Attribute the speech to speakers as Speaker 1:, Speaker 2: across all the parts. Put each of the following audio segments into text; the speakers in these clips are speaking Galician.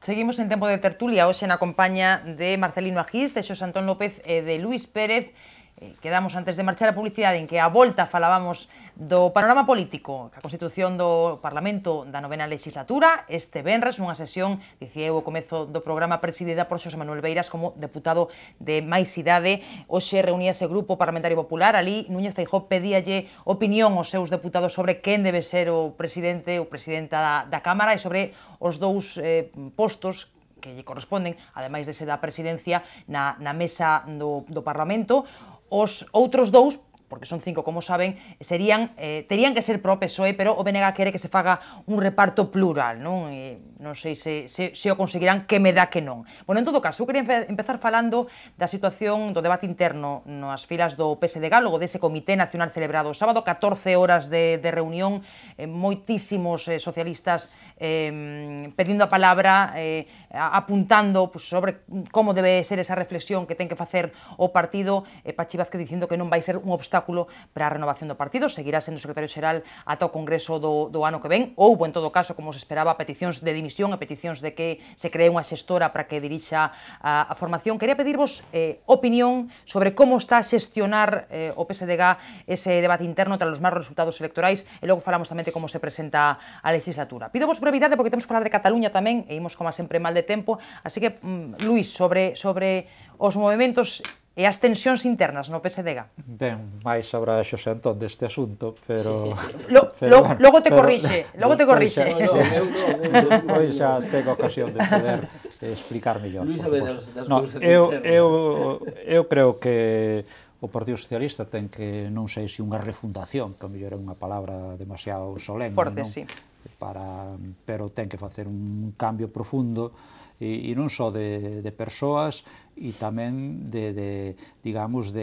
Speaker 1: Seguimos en tempo de tertulia, hoxe na compañía de Marcelino Agís, de Xosé Antón López e de Luís Pérez. Quedamos antes de marchar a publicidade en que a volta falábamos do panorama político, a constitución do Parlamento da novena legislatura, este venres nunha sesión, dicía eu ao comezo do programa, presidida por Xosé Manuel Beiras como deputado de máis idade. Hoxe reuníase o Grupo Parlamentario Popular, ali Núñez Feijóo pedíalle opinión aos seus deputados sobre quen debe ser o presidente ou presidenta da Cámara e sobre os dous postos que lle corresponden, ademais dese da presidencia, na mesa do Parlamento. Os outros dous, porque son 5, como saben, terían que ser pro PSOE, pero o BNG quere que se faga un reparto plural, non? Non sei se o conseguirán, que me dá que non. Bueno, en todo caso, eu quería empezar falando da situación do debate interno nas filas do PSDG, logo dese Comité Nacional celebrado o sábado, 14 horas de reunión, moitísimos socialistas pedindo a palabra, apuntando sobre como debe ser esa reflexión que ten que facer o partido, Pachi Vázquez dicindo que non vai ser un obstáculo para a renovación do partido, seguirá sendo secretario xeral ata o Congreso do ano que ven. Houbo, en todo caso, como se esperaba, peticións de dimisión e peticións de que se cree unha xestora para que dirixa a formación. Quería pedirvos opinión sobre como está a xestionar o PSDG ese debate interno tras os malos resultados electorais, e logo falamos tamén de como se presenta a legislatura. Pido vos brevidade porque temos que falar de Cataluña tamén, e imos, como sempre, mal de tempo, así que, Luís, sobre os movementos e as tensións internas no PSDG.
Speaker 2: Ben, máis sabrá Xosé Antón deste asunto, pero...
Speaker 1: Logo te corrixe.
Speaker 2: Pois xa tengo ocasión de poder explicar mellor.
Speaker 3: Luís sabe das cousas internas.
Speaker 2: Eu creo que o Partido Socialista ten que, non sei se unha refundación, que a mellor é unha palabra demasiado solene,
Speaker 1: forte,
Speaker 2: non?
Speaker 1: sí.
Speaker 2: Pero ten que facer un cambio profundo, e non só de persoas, e tamén digamos,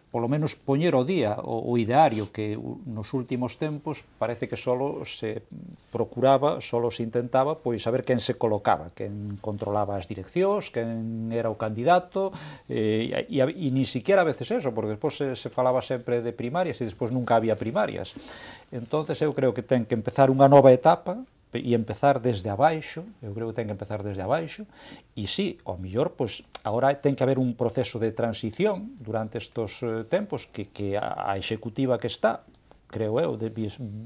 Speaker 2: polo menos poñer ao día o ideario que nos últimos tempos parece que solo se procuraba, solo se intentaba, pois saber quen se colocaba, quen controlaba as direccións, quen era o candidato, e ni siquiera a veces eso, porque despois se falaba sempre de primarias e despois nunca había primarias. Entonces eu creo que ten que empezar unha nova etapa, e empezar desde abaixo, eu creo que ten que empezar desde abaixo, e sí, ao mellor, pois, agora ten que haber un proceso de transición durante estes tempos, que a executiva que está, creo eu,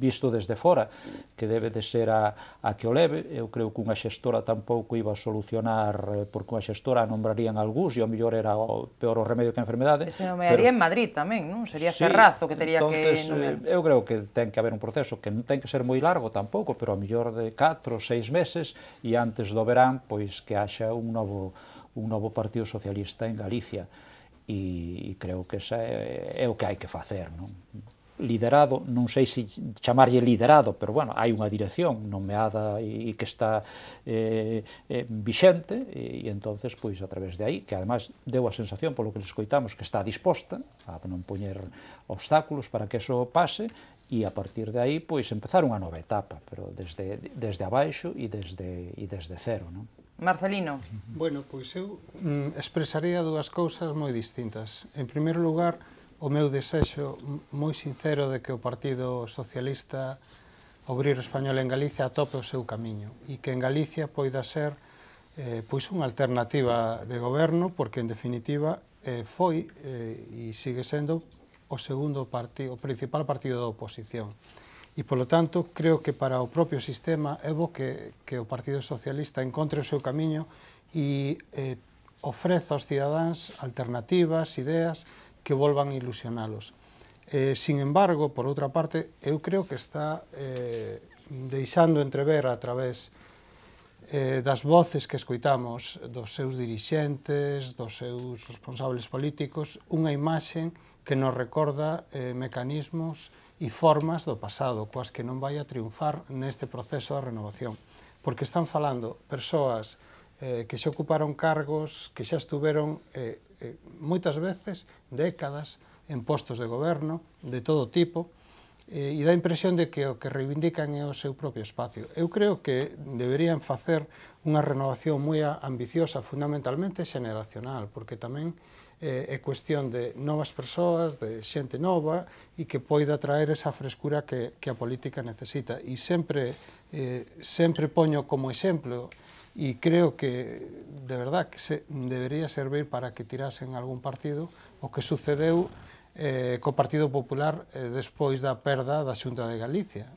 Speaker 2: visto desde fora, que debe de ser a que o leve. Eu creo que unha xestora tampouco iba a solucionar, porque unha xestora nombrarían algúns, e ao mellor era peor o remedio que a enfermedade.
Speaker 1: E se nomearía en Madrid tamén, non? Sería Ferrazo que tería que nomear.
Speaker 2: Eu creo que ten que haber un proceso que non ten que ser moi largo tampouco, pero ao mellor de 4 ou 6 meses, e antes do verán, pois que haxa un novo Partido Socialista en Galicia, e creo que esa é o que hai que facer, non? Liderado, non sei se chamarlle liderado, pero, bueno, hai unha dirección nomeada e que está vixente, e entonces, pois, a través de aí, que además deu a sensación, polo que les escoitamos, que está disposta a non poñer obstáculos para que eso pase, e a partir de aí, pois, empezar unha nova etapa, pero desde abaixo e desde cero, non?
Speaker 1: Marcelino.
Speaker 4: Bueno, pois eu expresaría dúas cousas moi distintas. En primeiro lugar, o meu desexo moi sincero de que o Partido Socialista Obreiro Español en Galicia atope o seu camiño e que en Galicia poida ser pois unha alternativa de goberno, porque en definitiva foi e sigue sendo o principal partido da oposición. E, polo tanto, creo que para o propio sistema é bo que o Partido Socialista encontre o seu camiño e ofreza aos cidadáns alternativas, ideas que volvan a ilusionalos. Sin embargo, por outra parte, eu creo que está deixando entrever a través das voces que escoitamos dos seus dirixentes, dos seus responsables políticos, unha imaxe que nos recorda mecanismos e formas do pasado, coas que non vai a triunfar neste proceso de renovación. Porque están falando persoas que xa ocuparon cargos, que xa estuveron moitas veces décadas en postos de goberno de todo tipo, e dá a impresión de que o que reivindican é o seu propio espacio. Eu creo que deberían facer unha renovación moi ambiciosa, fundamentalmente xeneracional, porque tamén é cuestión de novas persoas, de xente nova, e que poida traer esa frescura que a política necesita. E sempre poño como exemplo y creo que, de verdad, que debería servir para que tirasen algún partido o que sucedeu co Partido Popular despois da perda da Xunta de Galicia.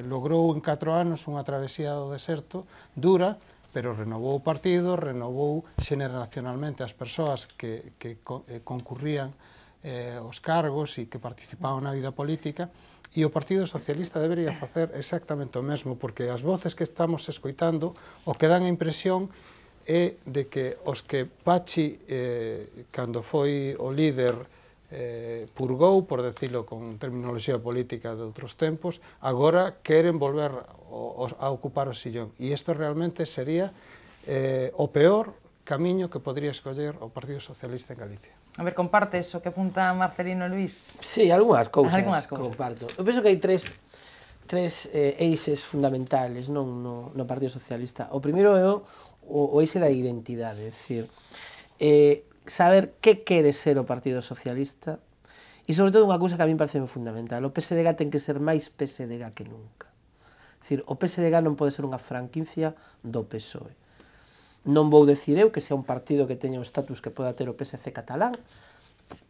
Speaker 4: Logrou en 4 anos unha travesía do deserto dura, pero renovou o partido, renovou xeneracionalmente as persoas que concurrían os cargos e que participaban na vida política, e o Partido Socialista debería facer exactamente o mesmo, porque as voces que estamos escoitando o que dan a impresión é de que os que Pachi, cando foi o líder, purgou, por decirlo con terminoloxía política de outros tempos, agora queren volver a ocupar o sillón. E isto realmente sería o peor camiño que podría escoller o Partido Socialista en Galicia.
Speaker 1: A ver, compartes o que apunta Marcelino e Luís?
Speaker 5: Sí, algunhas cousas comparto. Eu penso que hai tres eixes fundamentales no Partido Socialista. O primeiro é o eixe da identidade, é dicir, saber que quere ser o Partido Socialista e, sobre todo, unha cousa que a mí parece fundamental. O PSDG ten que ser máis PSDG que nunca. É dicir, o PSDG non pode ser unha franquicia do PSOE. Non vou decir eu que sea un partido que teña o estatus que poda ter o PSC catalán,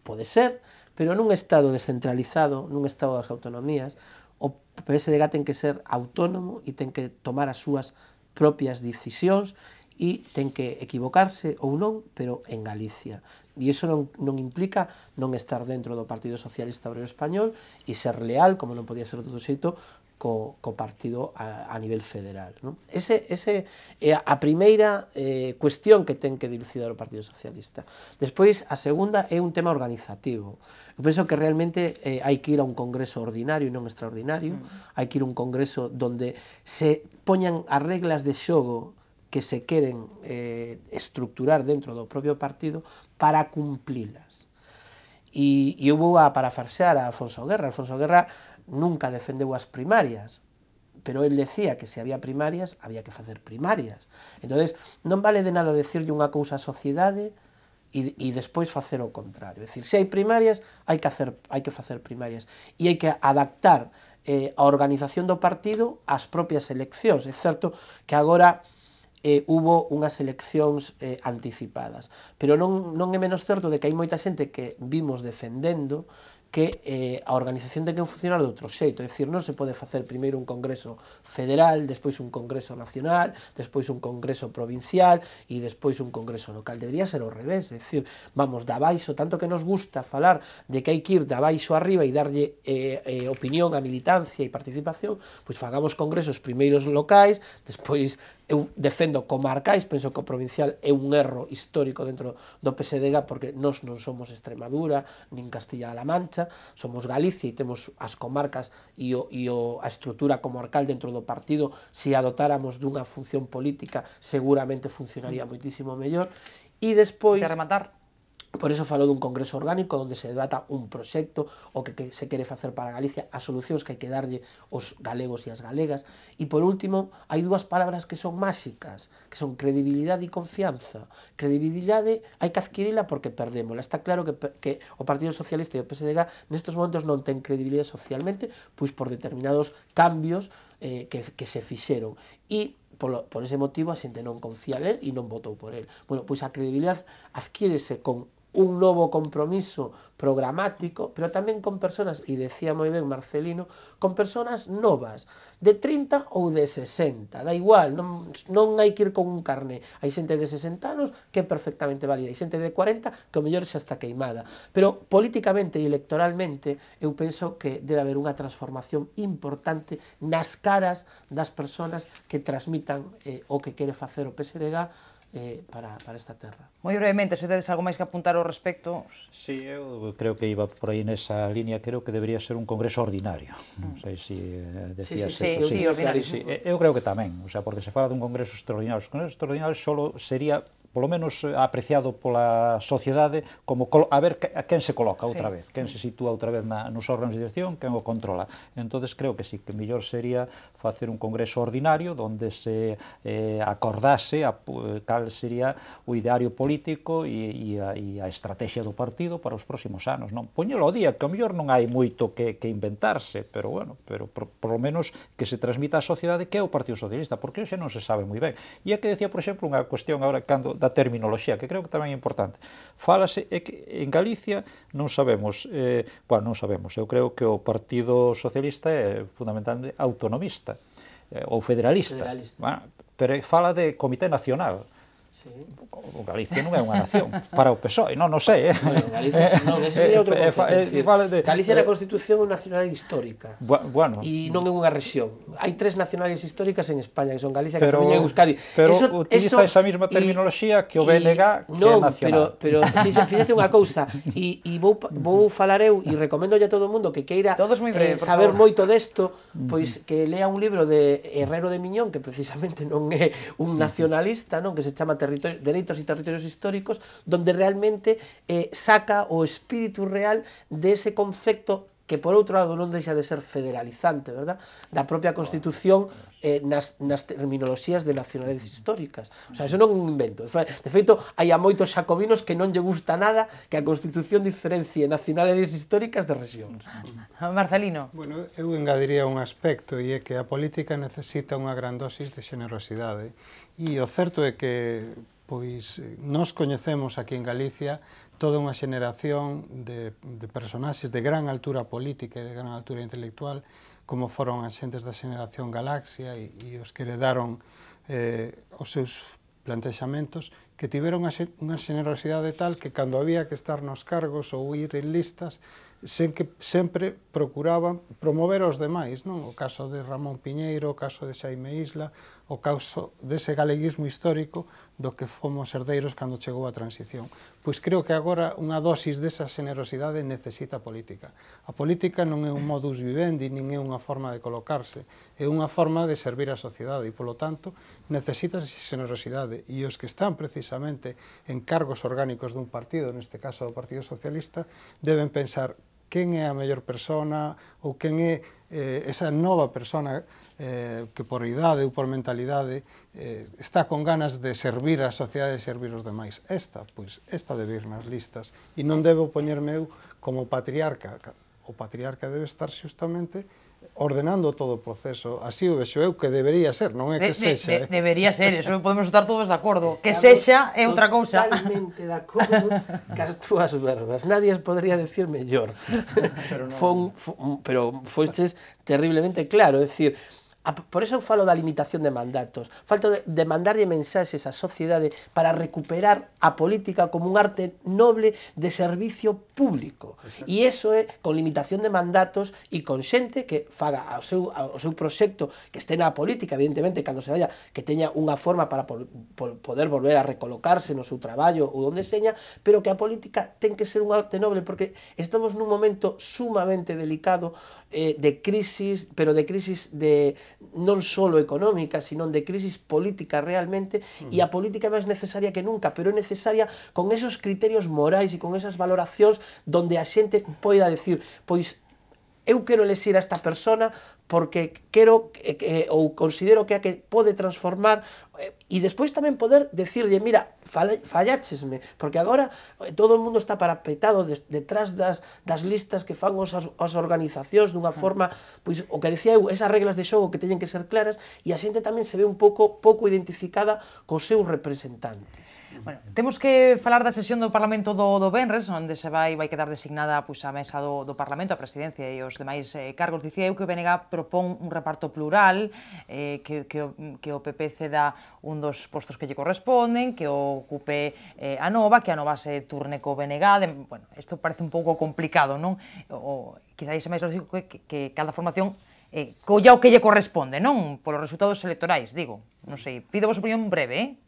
Speaker 5: pode ser, pero nun estado descentralizado, nun estado das autonomías, o PSDG ten que ser autónomo e ten que tomar as súas propias decisións e ten que equivocarse ou non, pero en Galicia. E iso non implica non estar dentro do Partido Socialista Obrero Español e ser leal, como non podía ser de outro xeito, co partido a nivel federal. Ese é a primeira cuestión que ten que dilucidar o Partido Socialista. Despois, a segunda é un tema organizativo. Eu penso que realmente hai que ir a un congreso ordinario e non extraordinario, hai que ir a un congreso donde se poñan as reglas de xogo que se queren estructurar dentro do propio partido para cumplilas. E eu vou a parafrasear a Alfonso Guerra. Alfonso Guerra nunca defendeu as primarias, pero el decía que se había primarias, había que facer primarias. Entonces, non vale de nada decirlle unha cousa á sociedade e despois facer o contrario. É dicir, se hai primarias, hai que facer primarias e hai que adaptar a organización do partido ás propias eleccións. É certo que agora hubo unhas eleccións anticipadas, pero non é menos certo de que hai moita xente que vimos defendendo que a organización ten que funcionar de outro xeito, é dicir, non se pode facer primeiro un congreso federal, despois un congreso nacional, despois un congreso provincial e despois un congreso local. Debería ser ao revés, é dicir, vamos da baixo, tanto que nos gusta falar de que hai que ir da baixo arriba e darlle opinión a militancia e participación, pois fagamos congresos primeiros locais, despois eu defendo comarcais, penso que o provincial é un erro histórico dentro do PSDG porque nós non somos Extremadura nin Castilla-La Mancha, somos Galicia e temos as comarcas e a estrutura comarcal dentro do partido. Se adotáramos dunha función política seguramente funcionaría moitísimo mellor. E despois, por iso falo dun congreso orgánico onde se debata un proxecto o que se quere facer para Galicia, as solucións que hai que darlle aos galegos e as galegas. E por último, hai dúas palabras que son máxicas, que son credibilidade e confianza. Credibilidade hai que adquirila porque perdémola. Está claro que o Partido Socialista e o PSDG nestes momentos non ten credibilidade socialmente, pois por determinados cambios que se fixeron. E por ese motivo a xente non confía nel e non votou por el. Bueno, pois a credibilidade adquírese con un novo compromiso programático, pero tamén con persoas, e decía moi ben Marcelino, con persoas novas, de 30 ou de 60, da igual, non hai que ir con un carné. Hai xente de 60 anos que é perfectamente válida, hai xente de 40 que o mellor xa está queimada. Pero políticamente e electoralmente eu penso que debe haber unha transformación importante nas caras das persoas que transmitan o que quere facer o PSDG para esta terra.
Speaker 1: Moi brevemente, se tedes algo máis que apuntar ao respecto.
Speaker 2: Sí, eu creo que iba por aí nesa línea, creo que debería ser un congreso ordinario. Non sei se decías eso.
Speaker 1: Sí, ordinario.
Speaker 2: Eu creo que tamén, porque se fala dun congreso extraordinario. Os congresos extraordinarios só sería polo menos apreciado pola sociedade como a ver a quen se coloca outra vez, quen se sitúa outra vez nos órganos de dirección, quen o controla. Entonces creo que sí, que mellor sería facer un congreso ordinario onde se acordase cal sería o ideario político e a estrategia do partido para os próximos anos. Poñelo ao día, que ao mellor non hai moito que inventarse, pero bueno, por lo menos que se transmita á sociedade que é o Partido Socialista, porque hoxe non se sabe moi ben. E é que decía, por exemplo, unha cuestión agora da terminoloxía, que creo que tamén é importante. Fálase que en Galicia non sabemos, non sabemos, eu creo que o Partido Socialista é fundamentalmente autonomista, ou federalista. Pero fala de Comité Nacional. Galicia non é unha nación para o PSOE, non sei.
Speaker 5: Galicia sería outro concepto. Galicia na Constitución é unha nacionalidade histórica e non é unha rexión. Hai 3 nacionalidades históricas en España, que son Galicia, Cataluña e Euskadi.
Speaker 2: Pero utiliza esa mesma terminoloxía que o BNG, que é nacional.
Speaker 5: Pero fíxate unha cousa, e vou falar eu, e recomendo a todo o mundo que queira saber moito desto, pois que lea un libro de Herrero de Miñón, que precisamente non é un nacionalista, que se chama Dereitos e Territorios Históricos, donde realmente saca o espírito real dese concepto que, por outro lado, non deixa de ser federalizante, verdad? Da propia Constitución nas terminoloxías de nacionalidades históricas. O sea, eso non é un invento. De feito, hai a moitos xacobinos que non lle gusta nada que a Constitución diferencie nacionalidades históricas de rexións.
Speaker 1: Marcelino.
Speaker 4: Bueno, eu engadiría un aspecto, e é que a política necesita unha gran dosis de xenerosidade. E o certo é que nós coñecemos aquí en Galicia toda unha xeneración de personaxes de gran altura política e de gran altura intelectual, como foron as xentes da xeneración Galaxia e os que heredaron os seus plantexamentos, que tiveron unha xenerosidade tal que cando había que estar nos cargos ou ir en listas, sempre procuraban promover os demais, non? O caso de Ramón Piñeiro, o caso de Xaime Isla, o caso dese galeguismo histórico do que fomos herdeiros cando chegou a transición. Pois creo que agora unha dosis desa xenerosidade necesita a política. A política non é un modus vivendi, nin é unha forma de colocarse, é unha forma de servir a sociedade e, polo tanto, necesita xenerosidade. E os que están precisamente en cargos orgánicos dun partido, neste caso do Partido Socialista, deben pensar quen é a mellor persona ou quen é esa nova persona que por idade ou por mentalidade está con ganas de servir a sociedade e servir os demais. Esta debe ir nas listas e non debo poñerme eu como patriarca. O patriarca debe estar xustamente ordenando todo o proceso, así o vexo eu que debería ser, non é que sexa.
Speaker 1: Debería ser, eso podemos estar todos de acordo. Que sexa é outra cousa.
Speaker 5: Totalmente de acordo cas túas verbas, nadie as podría decir mellor. Pero foistes terriblemente claro, é dicir, por eso eu falo da limitación de mandatos, falta de mandarlle mensaxes á sociedade para recuperar a política como un arte noble de servicio público. E iso é con limitación de mandatos e con xente que faga o seu proxecto, que este na política, evidentemente, cando se vaya, que teña unha forma para poder volver a recolocarse no seu traballo ou onde seña, pero que a política ten que ser un arte noble, porque estamos nun momento sumamente delicado de crisis, pero de crisis non só económica, sino de crisis política realmente, e a política é máis necesaria que nunca, pero é necesaria con esos criterios morais e con esas valoracións donde a xente poida decir, pois eu quero elexir a esta persona porque quero ou considero que a que pode transformar, e despois tamén poder decirlle, mira, falláchesme, porque agora todo o mundo está parapetado detrás das listas que fan as organizacións dunha forma, pois o que decía eu, esas reglas de xogo que teñen que ser claras, e a xente tamén se ve un pouco identificada cos seus representantes.
Speaker 1: Bueno, temos que falar da sesión do Parlamento do Venres, onde se vai quedar designada a mesa do Parlamento, a presidencia e os demais cargos. Dicía eu que o BNG propón un reparto plural, que o PP ceda un dos postos que lle corresponden, que o ocupe a Nova, que a Nova se turne co BNG. Bueno, isto parece un pouco complicado, non? Quizá iso máis lógico que cada formación colla o que lle corresponde, non? Polos resultados electorais, digo. Non sei, pido vos opinión breve,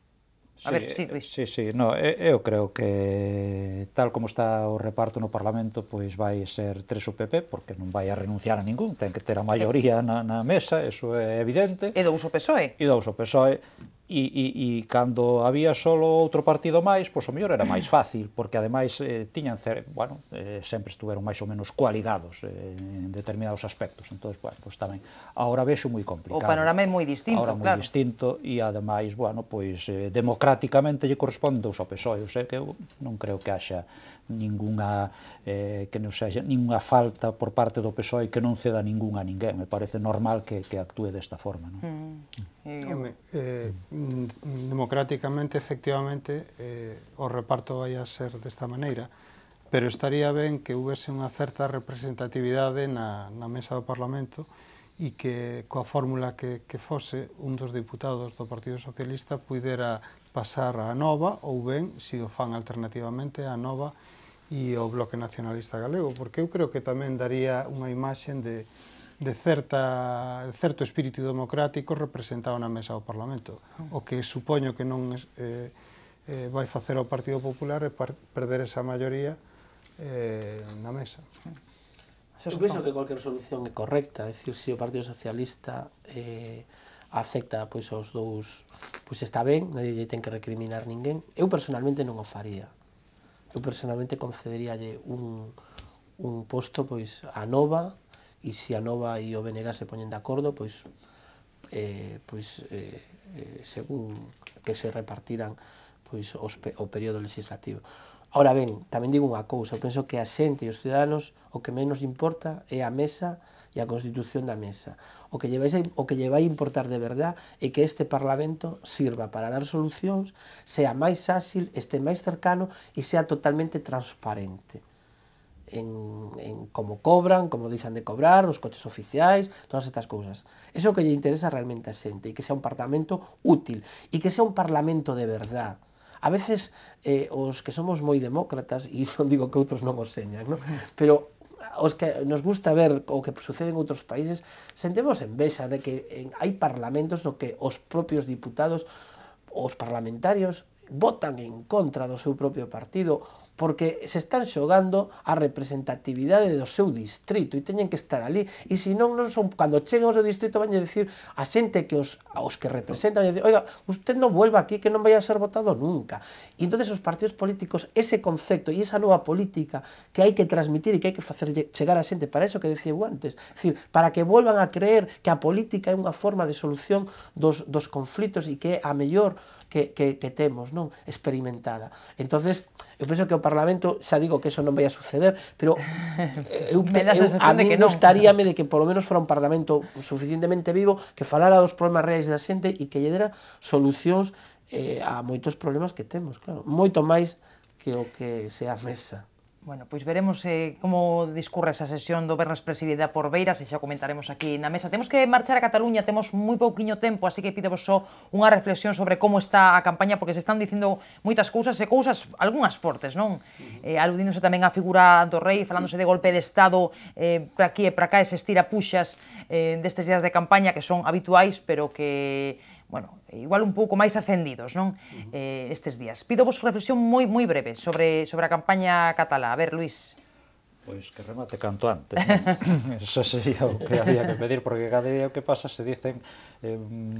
Speaker 1: A ver, sí, Luís.
Speaker 2: Sí, no, eu creo que tal como está o reparto no Parlamento, pois vai ser 3 o PP, porque non vai a renunciar a ningún, ten que ter a maioría na mesa, eso é evidente.
Speaker 1: E 2 o PSOE.
Speaker 2: E 2 o PSOE, E cando había solo outro partido máis, pois o mellor era máis fácil, porque ademais tiñan, bueno, sempre estuveron máis ou menos coaligados en determinados aspectos, entón, bueno, pois tamén, agora vexo moi complicado.
Speaker 1: O panorama é moi distinto,
Speaker 2: claro. Agora moi distinto, e ademais, bueno, pois democráticamente lle corresponde ao PSOE, eu sei que eu non creo que haxa ninguna que non sexa ninguna falta por parte do PSOE que non ceda ningún a ninguén, me parece normal que actúe desta forma, non?
Speaker 4: Democráticamente, efectivamente, o reparto vai a ser desta maneira, pero estaría ben que houvese unha certa representatividade na mesa do Parlamento e que coa fórmula que fose un dos diputados do Partido Socialista pudera pasar a Nova ou ben, se o fan alternativamente, a Nova e o Bloque Nacionalista Galego, porque eu creo que tamén daría unha imaxe de certo espírito democrático representado na mesa do Parlamento, o que supoño que non vai facer o Partido Popular é perder esa maioría na mesa.
Speaker 5: Eu penso que cualquier solución é correcta, é dicir, se o Partido Socialista acepta pois os dous, pois está ben, nadie lle ten que recriminar ninguén. Eu personalmente non o faría. Eu personalmente concederíalle un posto pois a Nova, e se a Nova e o BNG se poñen de acordo, pois según que se repartiran pois o período legislativo. Ahora ben, tamén digo unha cousa, eu penso que a xente e os ciudadanos o que menos importa é a mesa e a constitución da mesa. O que lle vai importar de verdad é que este Parlamento sirva para dar solucións, sea máis áxil, este máis cercano e sea totalmente transparente en como cobran, como deixan de cobrar, os coches oficiais, todas estas cousas. Iso é o que lle interesa realmente a xente, e que sea un Parlamento útil, e que sea un Parlamento de verdad. A veces os que somos moi demócratas, e non digo que outros non os señan, non? Pero os que nos gusta ver o que sucede en outros países, sentemos envexa de que hai parlamentos no que os propios diputados, os parlamentarios, votan en contra do seu propio partido, porque se están xogando a representatividade do seu distrito e teñen que estar ali, e se non son, cando cheguen ao seu distrito van a decir a xente que os que representan, oiga, usted non vuelva aquí que non vai a ser votado nunca. E entonces os partidos políticos, ese concepto e esa nova política que hai que transmitir e que hai que facer chegar a xente, para eso que decía eu antes, é dicir, para que volvan a creer que a política é unha forma de solución dos conflitos e que é a mellor que temos, non, experimentada. Entonces, eu penso que o Parlamento, xa digo que eso non vai a suceder, pero a mí gustaríame de que polo menos fora un Parlamento suficientemente vivo que falara dos problemas reais da xente e que lle dera solucións a moitos problemas que temos, claro, moito máis que o que sea a mesa.
Speaker 1: Bueno, pois veremos como discurre esa sesión do Venres presidida por Beiras e xa comentaremos aquí na mesa. Temos que marchar a Cataluña, temos moi pouquiño tempo, así que pidevos só unha reflexión sobre como está a campaña, porque se están dicindo moitas cousas e cousas, algunhas fortes, non? Aludíndose tamén á figura do rei, falándose de golpe de Estado para aquí e para cá, eses tirapuxas destes días de campaña que son habituais, pero que bueno, igual un pouco máis ascendidos, non? Estes días. Pido vos reflexión moi breve sobre a campaña catalá. A ver, Luís.
Speaker 2: Pois que remate canto antes, non? Eso sería o que había que pedir, porque cada día o que pasa se dicen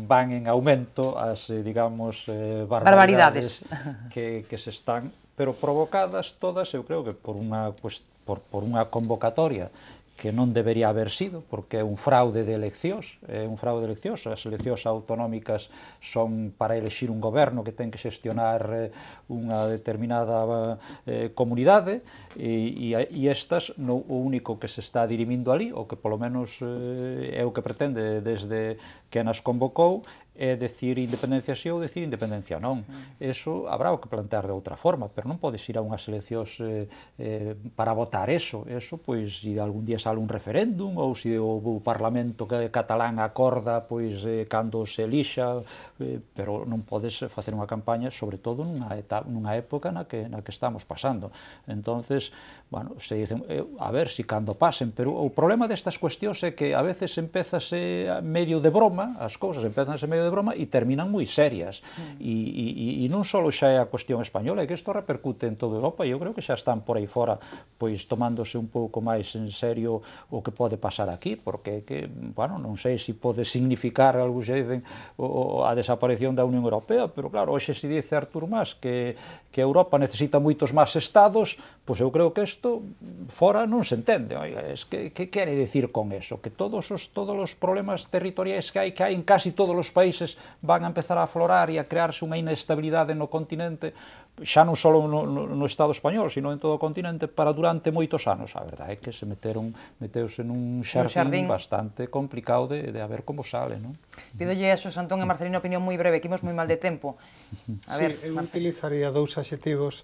Speaker 2: van en aumento as, digamos, barbaridades que se están, pero provocadas todas, eu creo que por unha convocatoria que non debería haber sido, porque é un fraude de eleccións, as eleccións autonómicas son para elexir un goberno que ten que xestionar unha determinada comunidade, e estas, o único que se está dirimindo ali, o que polo menos é o que pretende desde que nas convocou, é decir independencia sí ou decir independencia non. Eso habrá o que plantear de outra forma, pero non podes ir a unhas eleccións para votar eso, pois, se algún día sale un referéndum, ou se o Parlamento catalán acorda, pois, cando se elixa, pero non podes facer unha campaña, sobre todo nunha época na que estamos pasando. Entonces, bueno, se dicen, a ver se cando pasen, pero o problema destas cuestións é que a veces empezase medio de broma, as cousas empezanse medio de broma e terminan moi serias. E non só xa é a cuestión española, é que isto repercute en toda Europa e eu creo que xa están por aí fora pois tomándose un pouco máis en serio o que pode pasar aquí, porque que, bueno, non sei se pode significar, algúns xa dicen, a desaparición da Unión Europea, pero claro, hoxe se dice Artur Mas que Europa necesita moitos máis estados, pois eu creo que isto fora non se entende. Oiga, que quere dicir con eso? Que todos os problemas territoriais que hai en casi todos os países van a empezar a aflorar e a crearse unha inestabilidade no continente, xa non só no Estado español, sino en todo o continente, para durante moitos anos. A verdade é que se meteuse nun xardín bastante complicado de a ver como sale, non?
Speaker 1: Pidolle a Xosé Antón e Marcelino opinión moi breve, que imos moi mal de tempo. A ver,
Speaker 4: eu utilizaría dous adxetivos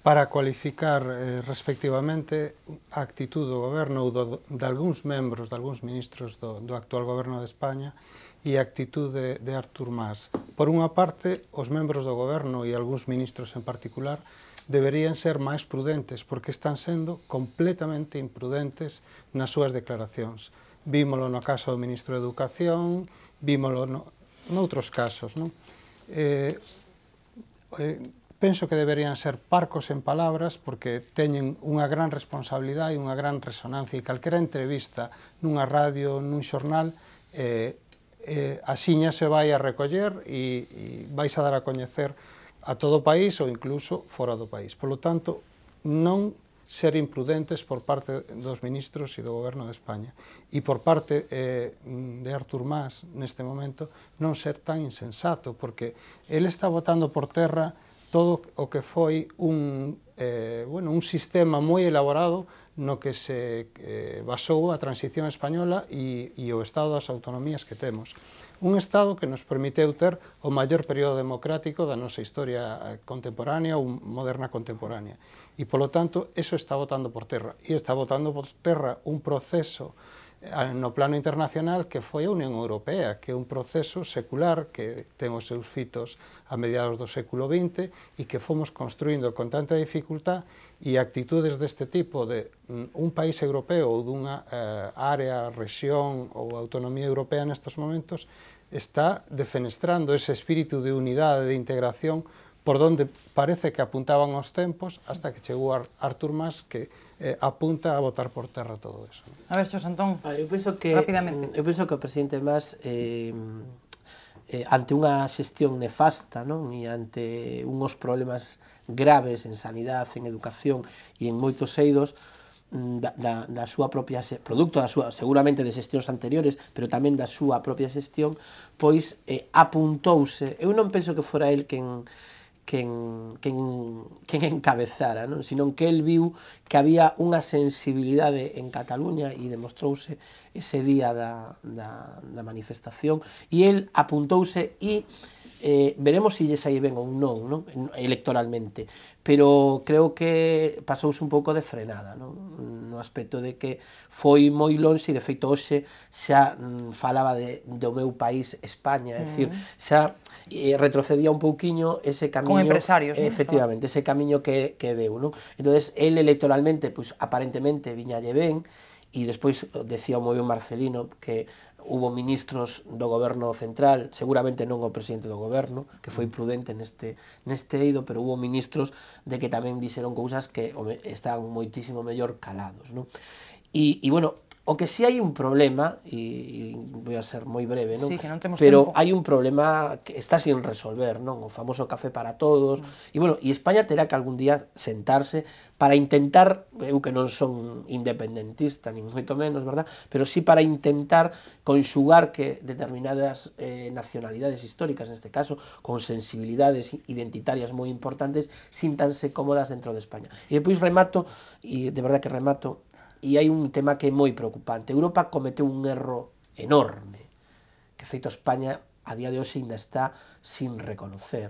Speaker 4: para cualificar respectivamente a actitude do goberno ou de algúns membros, de algúns ministros do actual goberno de España e a actitude de Artur Mas. Por unha parte, os membros do goberno e algúns ministros en particular deberían ser máis prudentes porque están sendo completamente imprudentes nas súas declaracións. Vímolo no caso do ministro de Educación, vímolo noutros casos, non? Penso que deberían ser parcos en palabras porque teñen unha gran responsabilidade e unha gran resonancia e calquera entrevista nunha radio, nun xornal, axiña se vai a recoller e vais a dar a coñecer a todo o país ou incluso fora do país. Por lo tanto, non ser imprudentes por parte dos ministros e do goberno de España e por parte de Artur Mas neste momento non ser tan insensato porque ele está botando por terra todo o que foi un sistema moi elaborado no que se basou a transición española e o estado das autonomías que temos. Un estado que nos permiteu ter o maior período democrático da nosa historia contemporánea ou moderna contemporánea. E, polo tanto, eso está botando por terra. E está botando por terra un proceso no plano internacional que foi a Unión Europea, que é un proceso secular que ten os seus fitos a mediados do século XX e que fomos construindo con tanta dificultad e actitudes deste tipo de un país europeo ou dunha área, rexión ou autonomía europea nestes momentos está defenestrando ese espírito de unidade, de integración por donde parece que apuntaban os tempos hasta que chegou Artur Mas que apunta a botar por terra todo eso.
Speaker 1: A ver, Xosé Antón,
Speaker 5: rapidamente. Eu penso que o presidente Mas ante unha xestión nefasta, non? E ante unhos problemas graves en sanidade, en educación e en moitos eidos da súa propia producto da súa, seguramente de xestións anteriores, pero tamén da súa propia xestión, pois apuntouse. Eu non penso que fora el quen encabezara, non? Senón que el viu que había unha sensibilidade en Cataluña e demostrouse ese día da manifestación e el apuntouse e veremos se lle sai ben ou non, electoralmente, pero creo que pasouse un pouco de frenada, no aspecto de que foi moi lonxe e de feito hoxe xa falaba do meu país España, é dicir, xa retrocedía un pouquiño ese camiño,
Speaker 1: con empresarios,
Speaker 5: efectivamente, ese camiño que deu, non? Entonces, el electoralmente, pois aparentemente viñalle ben e despois decía moi ben Marcelino que hubo ministros do goberno central, seguramente non o presidente do goberno, que foi prudente neste eido, pero hubo ministros de que tamén dixeron cousas que están moitísimo mellor calados, non? E, bueno, o que si hai un problema, e vou a ser moi breve, non?
Speaker 1: Sí, que non temos
Speaker 5: pero
Speaker 1: tempo.
Speaker 5: hai un problema que está sin resolver, non? O famoso café para todos, e, bueno, e España terá que algún día sentarse para intentar, eu que non son independentista, nin moito menos, verdad? Pero sí para intentar conxugar que determinadas nacionalidades históricas, neste caso, con sensibilidades identitarias moi importantes, síntanse cómodas dentro de España. E depois remato, e de verdad que remato, e hai un tema que é moi preocupante. Europa cometeu un erro enorme, que feito España a día de hoxe ainda está sin reconocer,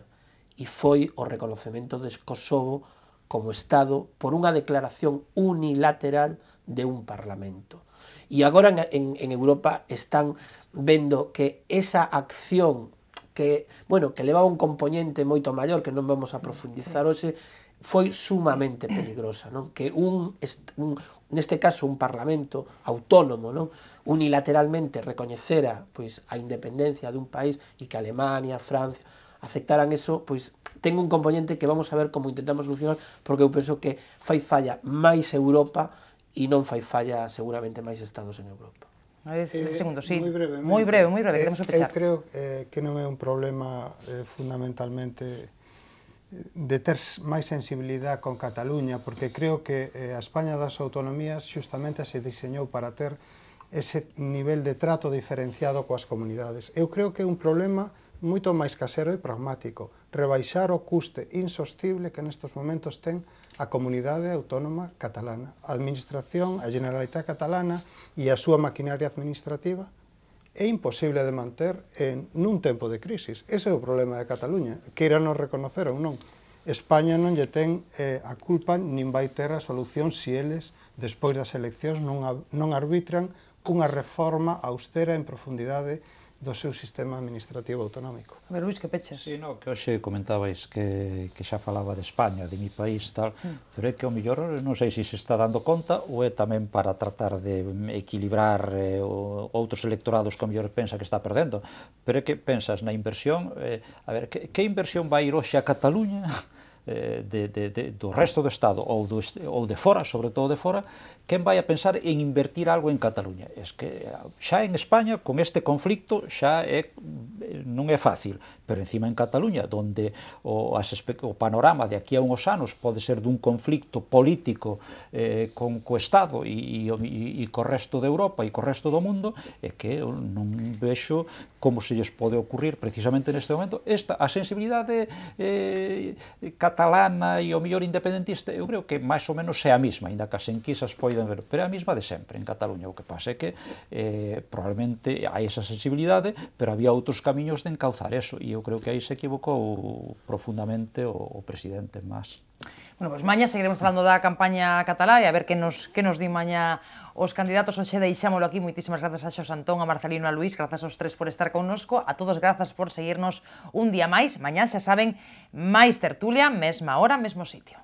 Speaker 5: e foi o reconocemento de Kosovo como Estado por unha declaración unilateral de un Parlamento. E agora en Europa están vendo que esa acción que, bueno, que levaba un componente moito maior que non vamos a profundizar hoxe, foi sumamente peligrosa, non? Que neste caso un parlamento autónomo, non? Unilateralmente recoñecera pois a independencia dun país e que Alemania, Francia aceptaran eso, pois ten un componente que vamos a ver como intentamos solucionar, porque eu penso que fai falla máis Europa e non fai falla seguramente máis Estados en Europa.
Speaker 1: Segundos, sí.
Speaker 4: Moi breve,
Speaker 1: queremos pechar.
Speaker 4: Eu creo que non é un problema fundamentalmente de ter máis sensibilidade con Cataluña, porque creo que a España das autonomías xustamente se diseñou para ter ese nivel de trato diferenciado coas comunidades. Eu creo que é un problema moito máis casero e pragmático, rebaixar o custe insostible que nestes momentos ten a comunidade autónoma catalana. A administración, a Generalitat catalana e a súa maquinaria administrativa é imposible de manter nun tempo de crisis. Ese é o problema de Cataluña, queiran non reconocer ou non. España non lle ten a culpa nin vai ter a solución se eles, despois das eleccións, non arbitran unha reforma austera en profundidade do seu sistema administrativo autonómico.
Speaker 1: A ver, Luís, que peches?
Speaker 2: Sí, no, que hoxe comentabais que xa falaba de España, de mi país, tal, pero é que o mellor non sei se se está dando conta ou é tamén para tratar de equilibrar outros electorados que o mellor pensa que está perdendo, pero é que pensas na inversión, a ver, que inversión vai ir hoxe a Cataluña do resto do Estado ou de fora, sobre todo de fora, quen vai a pensar en invertir algo en Cataluña? Es que xa en España, con este conflicto, xa non é fácil, pero encima en Cataluña, onde o panorama de aquí a uns anos pode ser dun conflicto político co Estado e co resto de Europa e co resto do mundo, é que eu non vexo como se lles pode ocurrir precisamente neste momento a sensibilidade catalana e o mellor independentista, eu creo que máis ou menos é a mesma, ainda que as enquisas poden ver, pero é a mesma de sempre en Cataluña. O que pasa é que probablemente hai esa sensibilidade, pero había outros camiños de encauzar eso, e eu creo que aí se equivocou profundamente o presidente Mas.
Speaker 1: Bueno, pois mañá seguiremos falando da campaña catalá e a ver que nos di mañá os candidatos. Hoxe deixámolo aquí. Moitísimas grazas a Xos Antón, a Marcelino, a Luís, grazas aos tres por estar connosco, a todos grazas por seguirnos un día máis. Mañá, xa saben, máis tertulia, mesma hora, mesmo sitio.